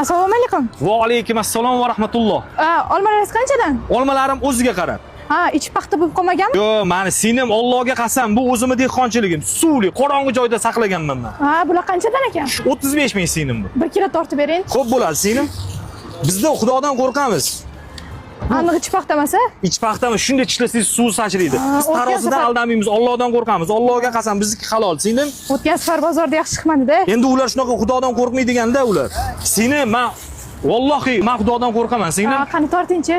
Assalomu alaykum. Va alaykum assalom va rahmatulloh. Olmalaringiz qanchadan? Olmalarim o'ziga qarab. Ha, ichi paxta bo'lib qolmaganmi? Yo, meni singlim Allohga qasam, bu o'zimning dehqonchiligim. Suvli, qorong'i joyda saqlaganman men. Ha, bular qanchadan ekan? 35 ming singlim bu. 1 kilo tortib bering. Xo'p bo'ladi singlim. Bizda Xudodan qo'rqamiz. Aniq ichi paxta emas-a? Ich paxtami shunday tishlasangiz suv sachraydi. Biz tarozidan aldamaymiz, Allohdan qo'rqamiz. Allohga qasam, bizniki halol, singlim. O'tgan safar bozorda yaxshi chiqmadi-da. Endi ular shunaqa Xudodan qo'rqmaydiganda ular. Singlim, men vallohi men Xudodan qo'rqaman, singlim. Ha, qani tortingchi.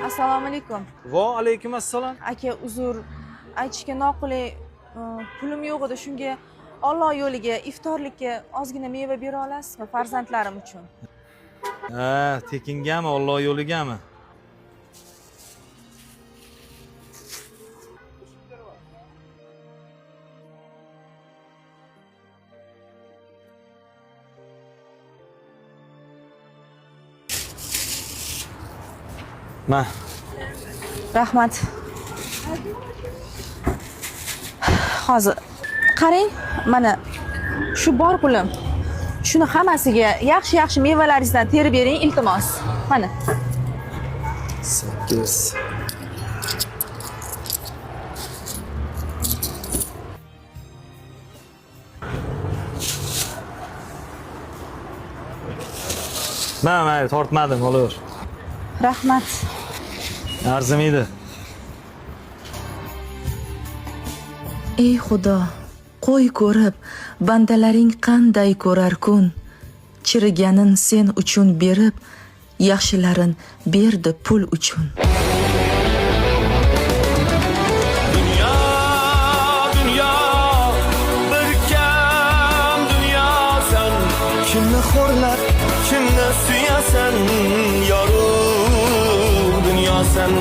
Assalomu alaykum. Va alaykum assalom. Aka, uzr, aytishga noqulay, pulim yo'q edi, shunga Alloh yo'liga iftorlikka ozgina meva bera olasizmi farzandlarim uchun? Ha, tekingami, Alloh yo'ligami? Ma. Rahmat. Hozir qarang, mana shu bor pulim. Shuni hammasiga yaxshi mevalaringizdan terib bering, iltimos. Mana. 8. Mayli, tortmadim, olur. Rahmat. Arzimaydi. Ey Xudo, qo'y ko'rib, bandalaring qanday ko'rar kun. Chiriganin sen uchun berib, yaxshilarin berdi pul uchun. Dünya, dünya, bir kam dünya sen. Kimni xo'rlab, kimni suyasan, yorug' dünya sen.